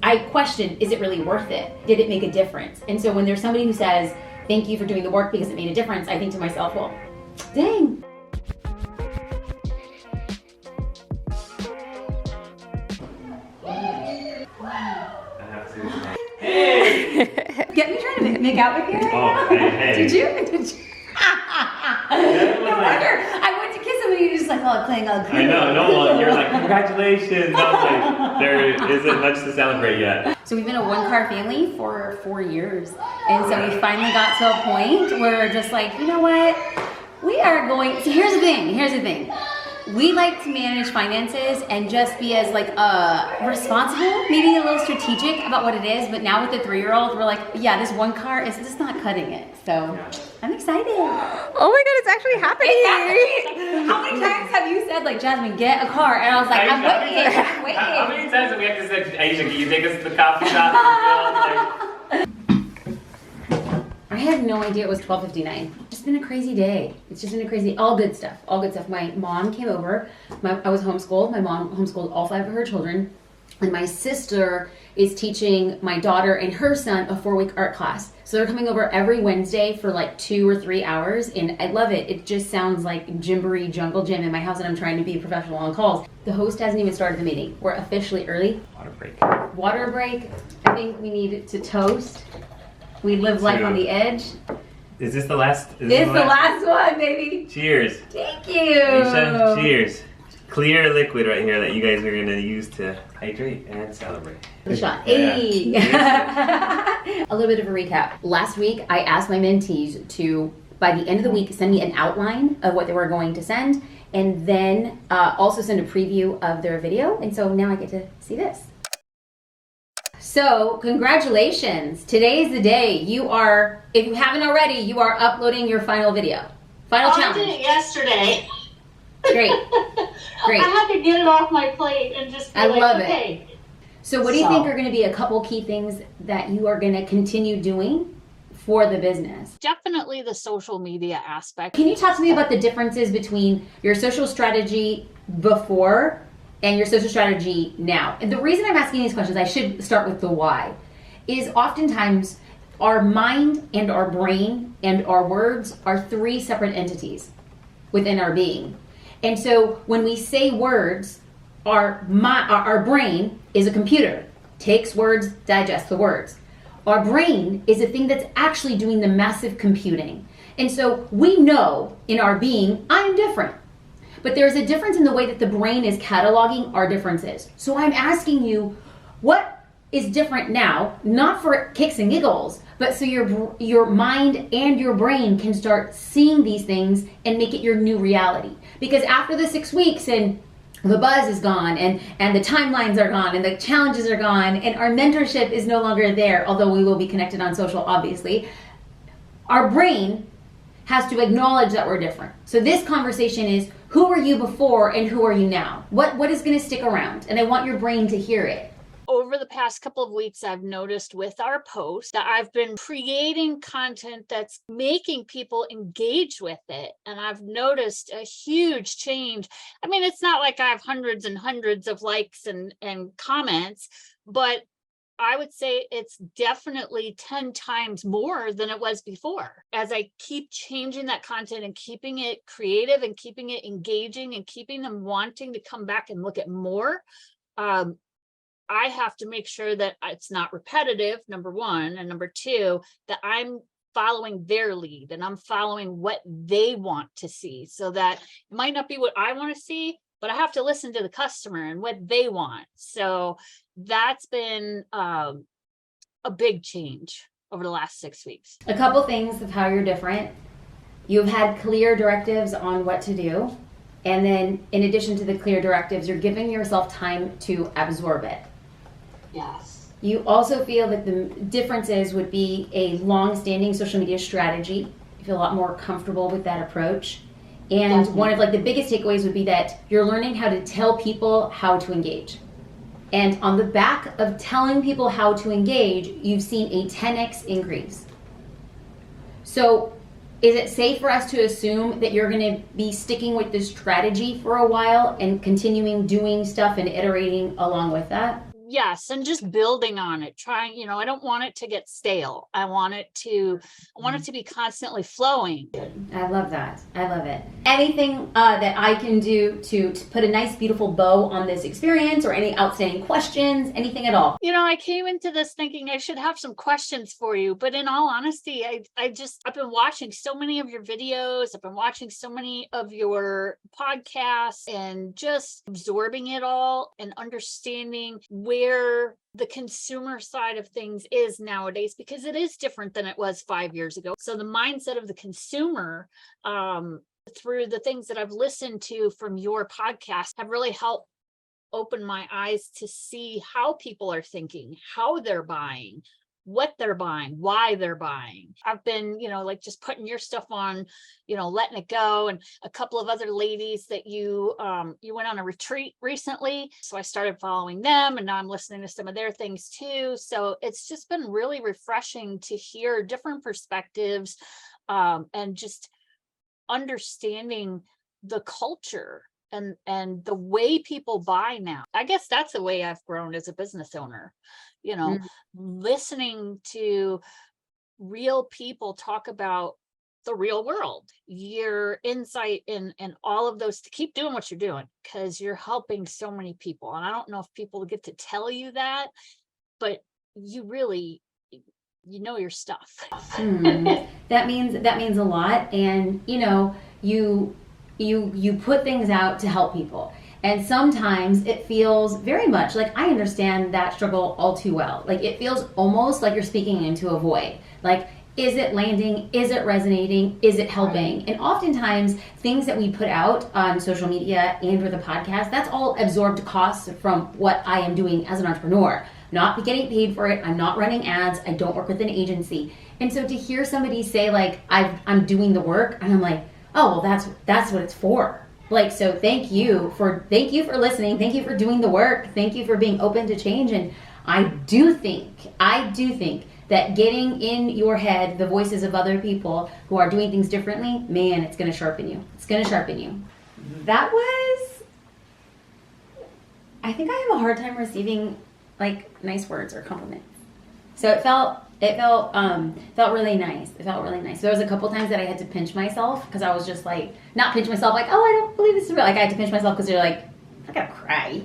I question, is it really worth it? Did it make a difference? And so when there's somebody who says, thank you for doing the work because it made a difference, I think to myself, well, dang. Hey! Get me trying to make out with you? Oh, hey. Did you? No wonder. I went to kiss him and he was just like, oh, playing ugly. I know, no, you're like, congratulations. I was like, there isn't much to celebrate yet. So we've been a one-car family for 4 years. And so we finally got to a point where we're just like, you know what? We are going, so here's the thing. We like to manage finances and just be as like responsible, maybe a little strategic about what it is. But now with the 3-year-old, we're like, yeah, this one car is just not cutting it. So I'm excited. Oh my God, it's actually happening. It's happening. How many times have you said like, Jasmine, get a car? And I was like, I'm waiting. How many times have we have to say, Aisha, can you take us to the coffee shop? I had no idea it was 12:59. It's been a crazy day. It's just been a crazy, all good stuff. My mom came over. I was homeschooled. My mom homeschooled all 5 of her children. And my sister is teaching my daughter and her son a 4-week art class. So they're coming over every Wednesday for like 2 or 3 hours. And I love it. It just sounds like Gymboree jungle gym in my house, and I'm trying to be professional on calls. The host hasn't even started the meeting. We're officially early. Water break. I think we need to toast. We live life on the edge. Is this the last? It's the last one, baby. Cheers. Thank you. Aisha, cheers. Clear liquid right here that you guys are going to use to hydrate and celebrate. The shot. Hey. A little bit of a recap. Last week, I asked my mentees to, by the end of the week, send me an outline of what they were going to send, and then also send a preview of their video. And so now I get to see this. So, congratulations. Today is the day. You are, if you haven't already, you are uploading your final video. Final challenge. I did it yesterday. Great. I had to get it off my plate and just be love okay. it. So what do you think are going to be a couple key things that you are going to continue doing for the business? Definitely the social media aspect. Can you talk to me about the differences between your social strategy before and your social strategy now? And the reason I'm asking these questions, I should start with the why, is oftentimes our mind and our brain and our words are 3 separate entities within our being. And so when we say words, our brain is a computer, takes words, digests the words. Our brain is a thing that's actually doing the massive computing. And so we know in our being, I'm different. But there's a difference in the way that the brain is cataloging our differences. So I'm asking you, what is different now, not for kicks and giggles, but so your mind and your brain can start seeing these things and make it your new reality. Because after the 6 weeks and the buzz is gone and the timelines are gone and the challenges are gone and our mentorship is no longer there, although we will be connected on social, obviously, our brain has to acknowledge that we're different. So this conversation is, who were you before and who are you now? What is going to stick around? And I want your brain to hear it. Over the past couple of weeks, I've noticed with our posts that I've been creating content that's making people engage with it. And I've noticed a huge change. I mean, it's not like I have hundreds and hundreds of likes and comments, but I would say it's definitely 10 times more than it was before. As I keep changing that content and keeping it creative and keeping it engaging and keeping them wanting to come back and look at more, I have to make sure that it's not repetitive, number one, and number two, that I'm following their lead and I'm following what they want to see, so that it might not be what I want to see, but I have to listen to the customer and what they want. So that's been a big change over the last 6 weeks. A couple things of how you're different. You've had clear directives on what to do. And then in addition to the clear directives, you're giving yourself time to absorb it. Yes. You also feel that the differences would be a long-standing social media strategy. You feel a lot more comfortable with that approach. And Definitely. One of the biggest takeaways would be that you're learning how to tell people how to engage. And on the back of telling people how to engage, you've seen a 10x increase. So is it safe for us to assume that you're going to be sticking with this strategy for a while and continuing doing stuff and iterating along with that? Yes, and just building on it, trying, I don't want it to get stale. I want it to be constantly flowing. I love that. I love it. Anything that I can do to put a nice, beautiful bow on this experience, or any outstanding questions, anything at all? I came into this thinking I should have some questions for you, but in all honesty, I've been watching so many of your videos. I've been watching so many of your podcasts and just absorbing it all and understanding where the consumer side of things is nowadays, because it is different than it was 5 years ago. So the mindset of the consumer, through the things that I've listened to from your podcast, have really helped open my eyes to see how people are thinking, how they're buying, what they're buying, why they're buying. I've been, like just putting your stuff on, letting it go, and a couple of other ladies that you went on a retreat recently. So I started following them, and now I'm listening to some of their things too. So it's just been really refreshing to hear different perspectives, and just understanding the culture and the way people buy now. I guess that's the way I've grown as a business owner, listening to real people talk about the real world, your insight and all of those, to keep doing what you're doing, because you're helping so many people. And I don't know if people get to tell you that, but you really, your stuff. That means a lot. And you put things out to help people, and sometimes it feels very much like, I understand that struggle all too well. Like, it feels almost like you're speaking into a void. Like, is it landing? Is it resonating? Is it helping? And oftentimes things that we put out on social media and for the podcast, that's all absorbed costs from what I am doing as an entrepreneur. Not getting paid for it. I'm not running ads. I don't work with an agency. And so to hear somebody say, like, I'm doing the work, and I'm like, oh, well, that's what it's for. Like, so thank you for listening. Thank you for doing the work. Thank you for being open to change. And I do think that getting in your head the voices of other people who are doing things differently, man, it's going to sharpen you. It's going to sharpen you. That was, I think I have a hard time receiving like nice words or compliments. So it felt really nice. It felt really nice. There was a couple times that I had to pinch myself, because I was just like, not pinch myself like, oh, I don't believe this is real. Like, I had to pinch myself because you're like, I gotta cry.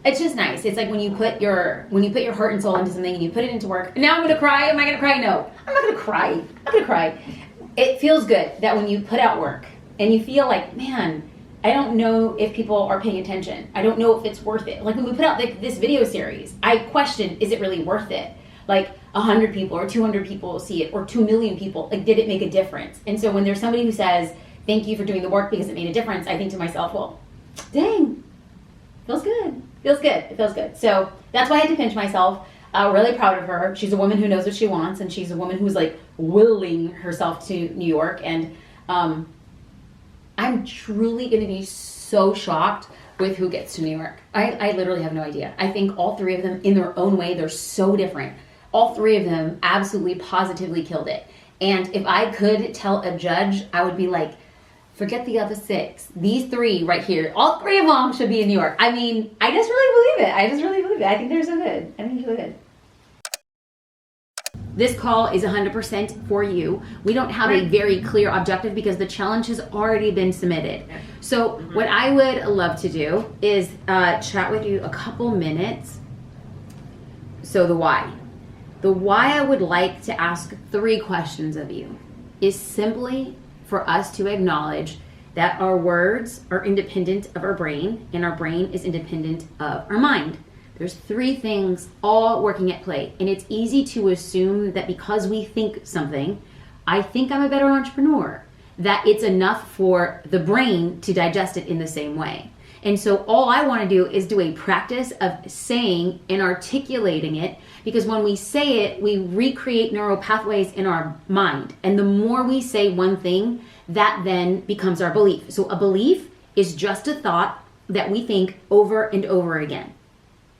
It's just nice. It's like when you put your heart and soul into something and you put it into work. Now I'm gonna cry. Am I gonna cry? No, I'm not gonna cry. It feels good that when you put out work and you feel like, man, I don't know if people are paying attention. I don't know if it's worth it. Like when we put out this video series, I question, is it really worth it? Like 100 people or 200 people see it, or 2 million people, like, did it make a difference? And so when there's somebody who says, thank you for doing the work because it made a difference, I think to myself, well, dang, feels good. It feels good. So that's why I had to pinch myself. Really proud of her. She's a woman who knows what she wants, and she's a woman who's like willing herself to New York. And I'm truly going to be so shocked with who gets to New York. I literally have no idea. I think all three of them, in their own way, they're so different. All three of them absolutely positively killed it. And if I could tell a judge, I would be like, forget the other 6. These 3 right here, all 3 of them should be in New York. I mean, I just really believe it. I think they're so good. I think they're so good. This call is 100% for you. We don't have a very clear objective because the challenge has already been submitted. So what I would love to do is chat with you a couple minutes. So the why. The why I would like to ask 3 questions of you is simply for us to acknowledge that our words are independent of our brain, and our brain is independent of our mind. There's 3 things all working at play, and it's easy to assume that because we think something, I think I'm a better entrepreneur, that it's enough for the brain to digest it in the same way. And so all I want to do is do a practice of saying and articulating it, because when we say it, we recreate neural pathways in our mind. And the more we say one thing, that then becomes our belief. So a belief is just a thought that we think over and over again.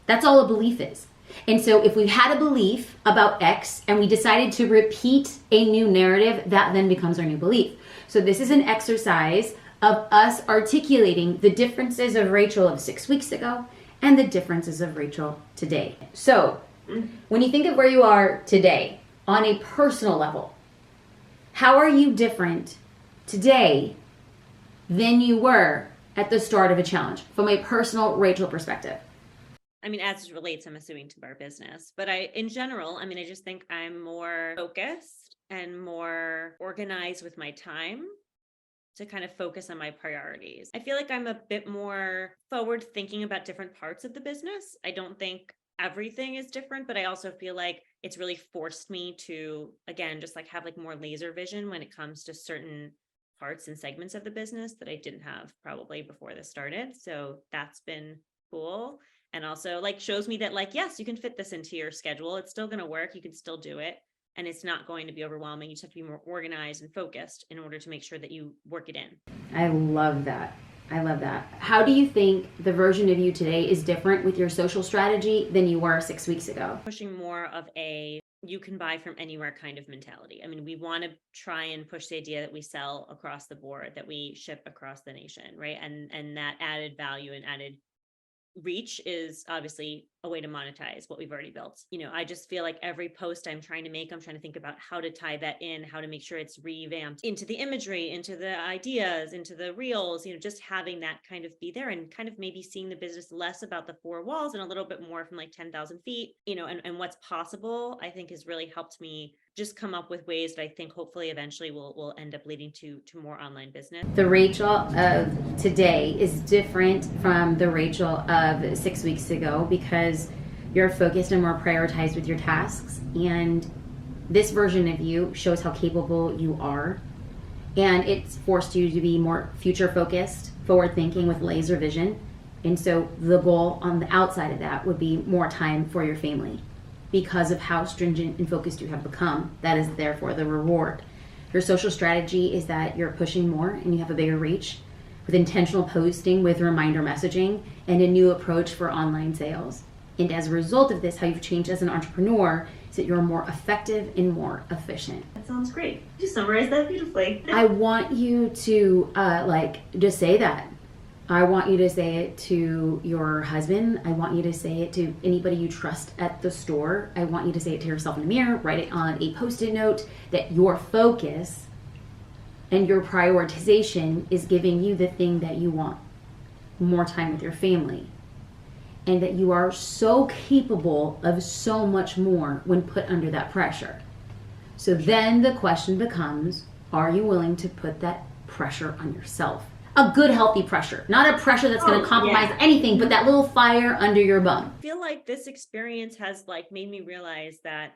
That's all a belief is. And so if we had a belief about X and we decided to repeat a new narrative, that then becomes our new belief. So this is an exercise of us articulating the differences of Rachel of 6 weeks ago and the differences of Rachel today. So, when you think of where you are today on a personal level, how are you different today than you were at the start of a challenge from a personal Rachel perspective? I mean, as it relates, I'm assuming, to our business, but in general, I mean, I just think I'm more focused and more organized with my time to kind of focus on my priorities. I feel like I'm a bit more forward thinking about different parts of the business. I don't think everything is different, but I also feel like it's really forced me to, again, just like have like more laser vision when it comes to certain parts and segments of the business that I didn't have probably before this started. So that's been cool. And also like shows me that like, yes, you can fit this into your schedule. It's still going to work. You can still do it. And it's not going to be overwhelming. You just have to be more organized and focused in order to make sure that you work it in. I love that. I love that. How do you think the version of you today is different with your social strategy than you were 6 weeks ago? Pushing more of a you can buy from anywhere kind of mentality. I mean, we want to try and push the idea that we sell across the board, that we ship across the nation, right? And that added value and added reach is obviously a way to monetize what we've already built. You know, I just feel like every post I'm trying to make, I'm trying to think about how to tie that in, how to make sure it's revamped into the imagery, into the ideas, into the reels, you know, just having that kind of be there and kind of maybe seeing the business less about the four walls and a little bit more from like 10,000 feet, you know, and what's possible, I think has really helped me just come up with ways that I think hopefully eventually will end up leading to more online business. The Rachel of today is different from the Rachel of 6 weeks ago because you're focused and more prioritized with your tasks. And this version of you shows how capable you are. And it's forced you to be more future focused, forward thinking with laser vision. And so the goal on the outside of that would be more time for your family. Because of how stringent and focused you have become, that is therefore the reward. Your social strategy is that you're pushing more and you have a bigger reach with intentional posting, with reminder messaging, and a new approach for online sales. And as a result of this, how you've changed as an entrepreneur is that you're more effective and more efficient. That sounds great. You summarized that beautifully. I want you to just say that. I want you to say it to your husband. I want you to say it to anybody you trust at the store. I want you to say it to yourself in the mirror. Write it on a Post-it note that your focus and your prioritization is giving you the thing that you want. More time with your family. And that you are so capable of so much more when put under that pressure. So then the question becomes, are you willing to put that pressure on yourself? A good, healthy pressure, not a pressure that's going to compromise anything, but that little fire under your bum. I feel like this experience has like made me realize that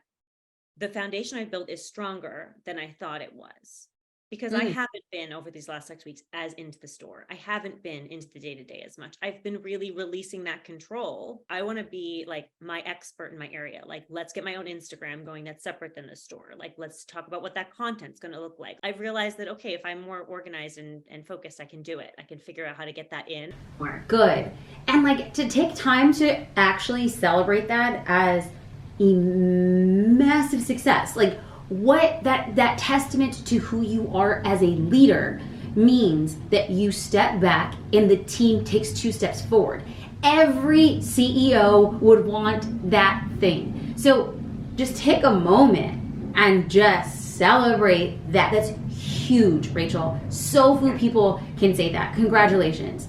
the foundation I built is stronger than I thought it was. Because I haven't been over these last 6 weeks as into the store. I haven't been into the day-to-day as much. I've been really releasing that control. I want to be like my expert in my area. Like, let's get my own Instagram going that's separate than the store. Like, let's talk about what that content's going to look like. I've realized that, okay, if I'm more organized and focused, I can do it. I can figure out how to get that in. Good. And like to take time to actually celebrate that as a massive success. Like, what that testament to who you are as a leader means that you step back and the team takes 2 steps forward. Every CEO would want that thing. So just take a moment and just celebrate that. That's huge, Rachel. So few people can say that. Congratulations.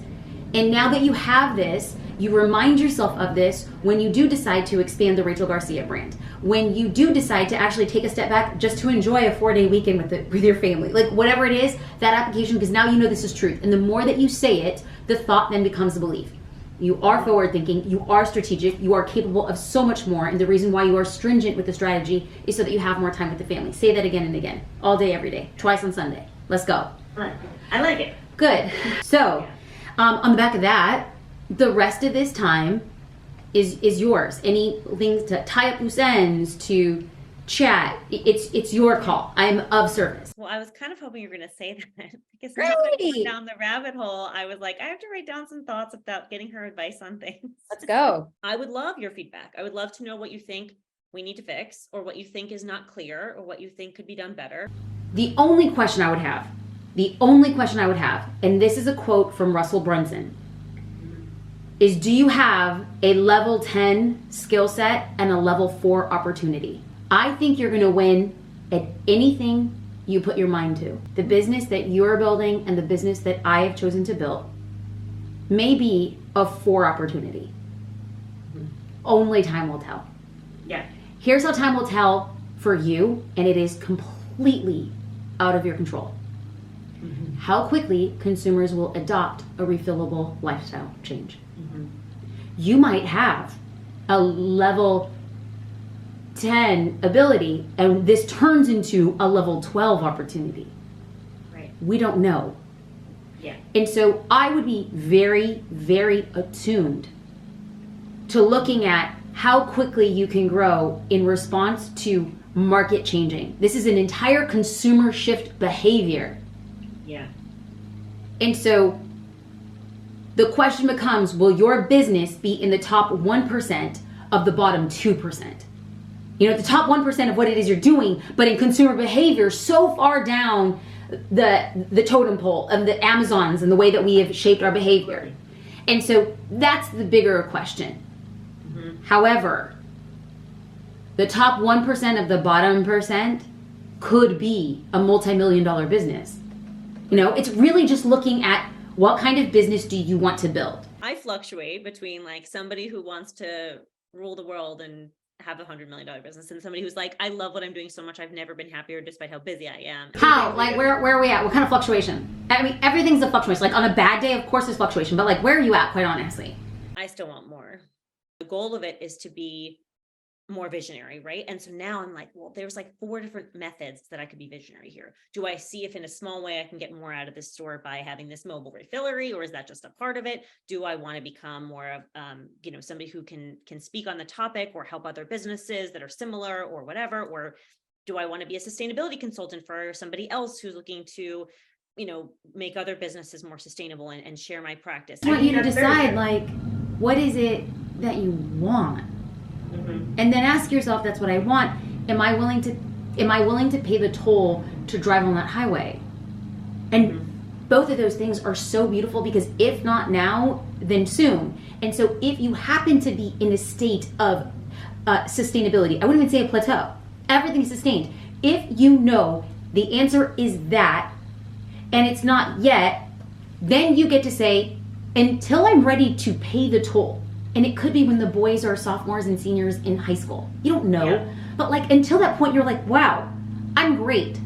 And now that you have this, you remind yourself of this when you do decide to expand the Rachel Garcia brand. When you do decide to actually take a step back just to enjoy a 4-day weekend with your family. Like whatever it is, that application, because now you know this is truth. And the more that you say it, the thought then becomes a belief. You are forward thinking, you are strategic, you are capable of so much more. And the reason why you are stringent with the strategy is so that you have more time with the family. Say that again and again, all day, every day, twice on Sunday. Let's go. I like it. Good. So on the back of that, the rest of this time is yours. Anything to tie up loose ends, to chat, it's your call. I'm of service. Well, I was kind of hoping you were going to say that because Really? now that I went down the rabbit hole, I was like, I have to write down some thoughts about getting her advice on things. Let's go. I would love your feedback. I would love to know what you think we need to fix, or what you think is not clear, or what you think could be done better. The only question I would have, and this is a quote from Russell Brunson, is, do you have a level 10 skill set and a level 4 opportunity? I think you're gonna win at anything you put your mind to. The business that you're building and the business that I have chosen to build may be a 4 opportunity. Only time will tell. Yeah. Here's how time will tell for you, and it is completely out of your control. How quickly consumers will adopt a refillable lifestyle change. You might have a level 10 ability, and this turns into a level 12 opportunity. Right. We don't know. Yeah. And so I would be very, very attuned to looking at how quickly you can grow in response to market changing. This is an entire consumer shift behavior. Yeah. And so the question becomes, will your business be in the top 1% of the bottom 2%? You know, the top 1% of what it is you're doing, but in consumer behavior so far down the totem pole of the Amazons and the way that we have shaped our behavior. And so that's the bigger question. However, the top 1% of the bottom percent could be a multi-million-dollar business. You know, it's really just looking at what kind of business do you want to build. I fluctuate between like somebody who wants to rule the world and have $100 million business and somebody who's like, I love what I'm doing so much. I've never been happier despite how busy I am. How? Like, where are we at? What kind of fluctuation? I mean, everything's a fluctuation. Like, on a bad day, of course, there's fluctuation. But, like, where are you at, quite honestly? I still want more. The goal of it is to be more visionary, right? And so now I'm like, well, there's like 4 different methods that I could be visionary here. Do I see if in a small way I can get more out of this store by having this mobile refillery, or is that just a part of it? Do I want to become more of, somebody who can speak on the topic or help other businesses that are similar or whatever? Or do I want to be a sustainability consultant for somebody else who's looking to, make other businesses more sustainable and share my practice? I want you to decide, like, what is it that you want? And then ask yourself, that's what I want. Am I willing to pay the toll to drive on that highway? And both of those things are so beautiful, because if not now, then soon. And so if you happen to be in a state of sustainability, I wouldn't even say a plateau. Everything is sustained. If you know the answer is that, and it's not yet, then you get to say, until I'm ready to pay the toll. And it could be when the boys are sophomores and seniors in high school. You don't know. Yeah. But like, until that point, you're like, wow, I'm great.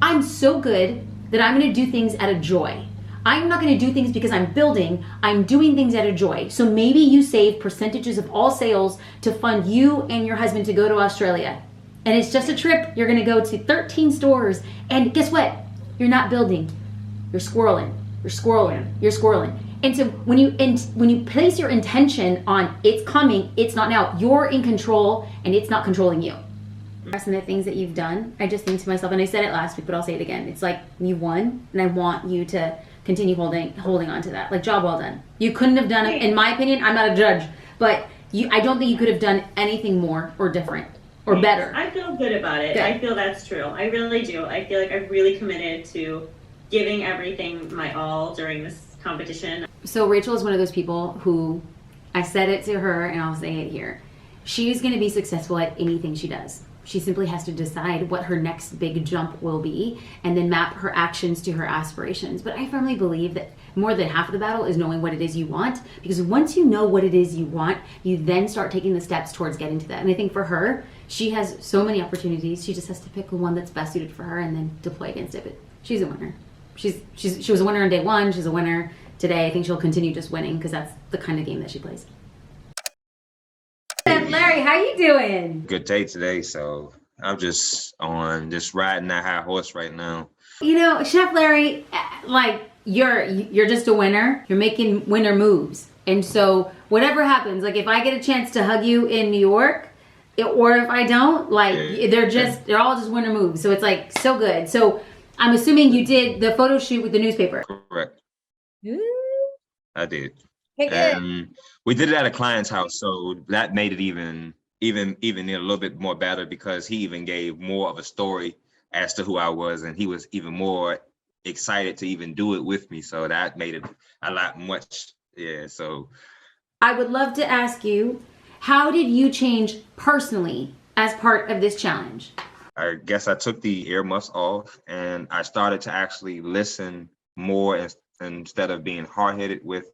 I'm so good that I'm going to do things out of joy. I'm not going to do things because I'm building. I'm doing things out of joy. So maybe you save percentages of all sales to fund you and your husband to go to Australia. And it's just a trip. You're going to go to 13 stores. And guess what? You're not building. You're squirreling. You're squirreling. You're squirreling. And so when you place your intention on it's coming, it's not now, you're in control and it's not controlling you. Some of the things that you've done, I just think to myself, and I said it last week, but I'll say it again. It's like, you won, and I want you to continue holding on to that. Like, job well done. You couldn't have done it, in my opinion, I'm not a judge, but I don't think you could have done anything more or different or better. I feel good about it. Good. I feel that's true. I really do. I feel like I've really committed to giving everything my all during this competition. So Rachel is one of those people who, I said it to her and I'll say it here, she's going to be successful at anything she does. She simply has to decide what her next big jump will be and then map her actions to her aspirations. But I firmly believe that more than half of the battle is knowing what it is you want, because once you know what it is you want, you then start taking the steps towards getting to that. And I think for her, she has so many opportunities. She just has to pick the one that's best suited for her and then deploy against it. But she's a winner. She was a winner on day one. She's a winner today. I think she'll continue just winning, because that's the kind of game that she plays. Larry, how you doing? Good day today, so I'm just riding that high horse right now. You know, Chef Larry, like, you're just a winner. You're making winner moves. And so whatever happens, like if I get a chance to hug you in New York, or if I don't, like, they're all just winner moves. So it's like so good. So I'm assuming you did the photo shoot with the newspaper. Correct. I did. Okay, And we did it at a client's house, so that made it even a little bit more better, because he even gave more of a story as to who I was, and he was even more excited to even do it with me. So that made it a lot much. Yeah. So I would love to ask you, how did you change personally as part of this challenge? I guess I took the earmuffs off and I started to actually listen more instead of being hard-headed with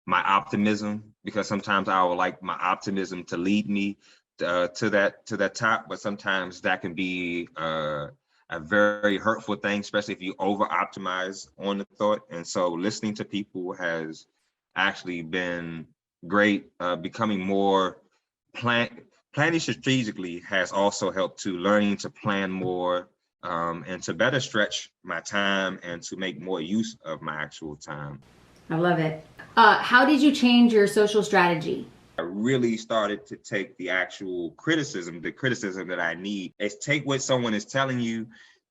my optimism, because sometimes I would like my optimism to lead me to that top, but sometimes that can be a very hurtful thing, especially if you over optimize on the thought. And so listening to people has actually been great. Becoming more planning strategically has also helped to learning to plan more, and to better stretch my time and to make more use of my actual time. I love it. How did you change your social strategy? I really started to take the actual criticism, the criticism that I need, is take what someone is telling you.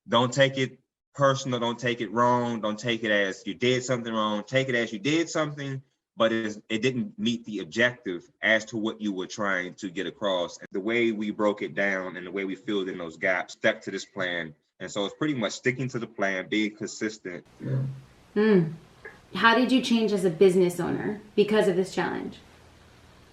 Don't take it personal. Don't take it wrong. Don't take it as you did something wrong. Take it as you did something, but it didn't meet the objective as to what you were trying to get across. And the way we broke it down and the way we filled in those gaps, stuck to this plan. And so it's pretty much sticking to the plan, being consistent. How did you change as a business owner because of this challenge?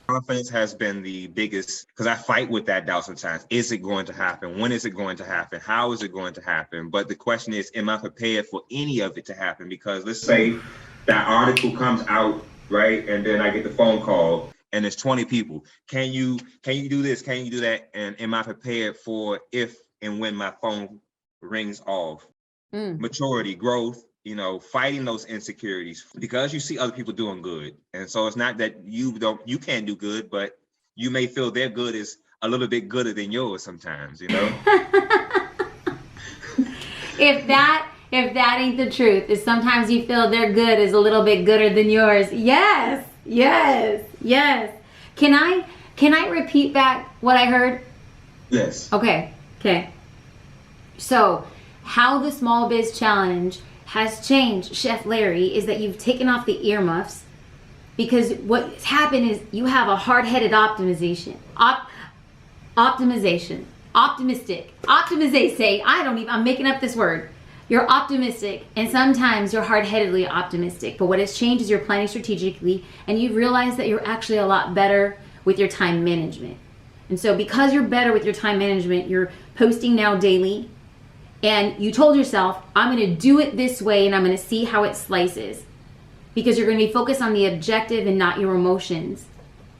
Confidence has been the biggest, because I fight with that doubt sometimes. Is it going to happen? When is it going to happen? How is it going to happen? But the question is, am I prepared for any of it to happen? Because let's say that article comes out, right? And then I get the phone call and there's 20 people. Can you do this? Can you do that? And am I prepared for if and when my phone rings off? Maturity, growth, fighting those insecurities, because you see other people doing good. And so it's not that you can't do good, but you may feel their good is a little bit gooder than yours sometimes, If that ain't the truth, is sometimes you feel their good is a little bit gooder than yours. Yes. Can I repeat back what I heard? Yes. Okay. So, how the Small Biz Challenge has changed, Chef Larry, is that you've taken off the earmuffs, because what's happened is you have a hard-headed optimization. I'm making up this word. You're optimistic, and sometimes you're hard-headedly optimistic. But what has changed is you're planning strategically, and you've realized that you're actually a lot better with your time management. And so because you're better with your time management, you're posting now daily, and you told yourself, I'm going to do it this way and I'm going to see how it slices, because you're going to be focused on the objective and not your emotions.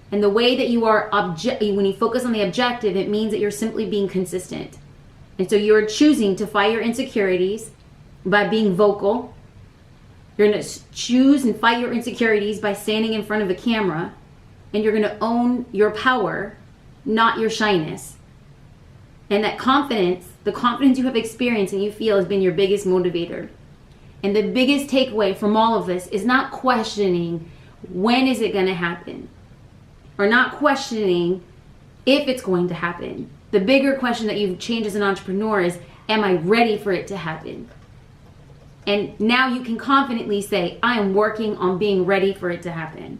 And the way that you are when you focus on the objective, it means that you're simply being consistent. And so you're choosing to fight your insecurities by being vocal. You're going to choose and fight your insecurities by standing in front of a camera, and you're going to own your power, not your shyness. And that confidence, the confidence you have experienced and you feel, has been your biggest motivator. And the biggest takeaway from all of this is not questioning when is it going to happen, or not questioning if it's going to happen. The bigger question that you've changed as an entrepreneur is, am I ready for it to happen? And now you can confidently say, I am working on being ready for it to happen.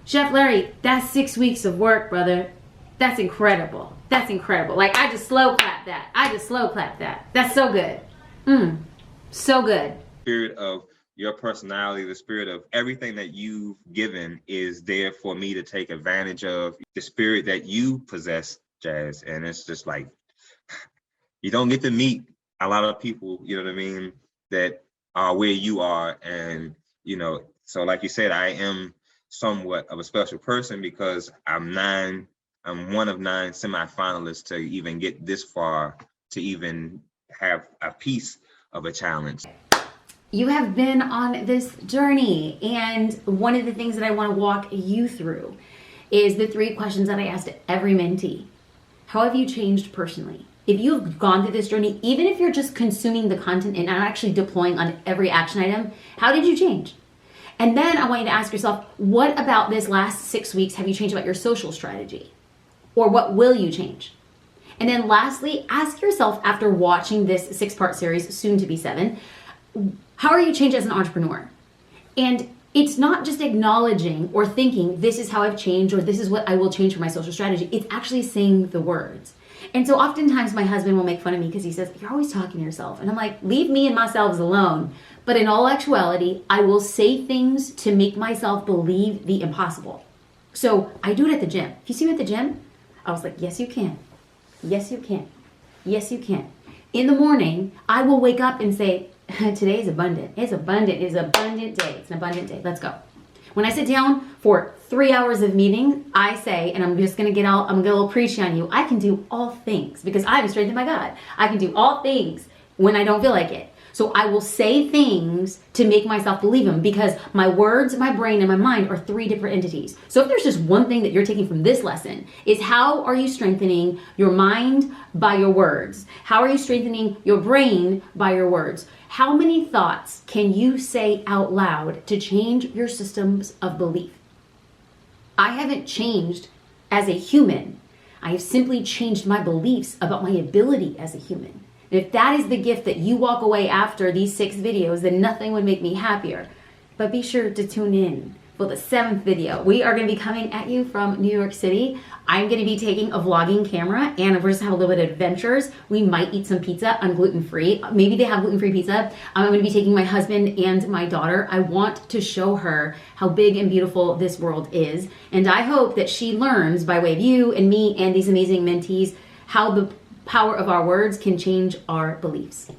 Chef Larry, that's 6 weeks of work, brother. That's incredible. Like, I just slow clap that. That's so good. So good. Spirit of your personality, the spirit of everything that you've given is there for me to take advantage of. The spirit that you possess, Jazz. And it's just like, you don't get to meet a lot of people, that are where you are. And, so like you said, I am somewhat of a special person because I'm one of 9 semifinalists to even get this far, to even have a piece of a challenge. You have been on this journey, and one of the things that I want to walk you through is the 3 questions that I asked every mentee. How have you changed personally? If you've gone through this journey, even if you're just consuming the content and not actually deploying on every action item, how did you change? And then I want you to ask yourself, what about this last 6 weeks have you changed about your social strategy? Or what will you change? And then lastly, ask yourself, after watching this 6-part series, soon to be 7, how are you changed as an entrepreneur? And it's not just acknowledging or thinking, this is how I've changed, or this is what I will change for my social strategy. It's actually saying the words. And so oftentimes my husband will make fun of me because he says, you're always talking to yourself. And I'm like, leave me and myself alone. But in all actuality, I will say things to make myself believe the impossible. So I do it at the gym. If you see me at the gym, I was like, yes, you can. Yes, you can. Yes, you can. In the morning, I will wake up and say, today is abundant. It's abundant. It's an abundant day. It's an abundant day. Let's go. When I sit down for 3 hours of meeting, I say, and I'm just going to get I'm going to get a little preachy on you. I can do all things because I am strengthened by God. I can do all things when I don't feel like it. So I will say things to make myself believe them because my words, my brain, and my mind are 3 different entities. So if there's just one thing that you're taking from this lesson is how are you strengthening your mind by your words? How are you strengthening your brain by your words? How many thoughts can you say out loud to change your systems of belief? I haven't changed as a human. I have simply changed my beliefs about my ability as a human. And if that is the gift that you walk away after these 6 videos, then nothing would make me happier. But be sure to tune in for the 7th video. We are going to be coming at you from New York City. I'm going to be taking a vlogging camera and we're just have a little bit of adventures. We might eat some pizza on gluten-free. Maybe they have gluten-free pizza. I'm going to be taking my husband and my daughter. I want to show her how big and beautiful this world is. And I hope that she learns by way of you and me and these amazing mentees how the power of our words can change our beliefs.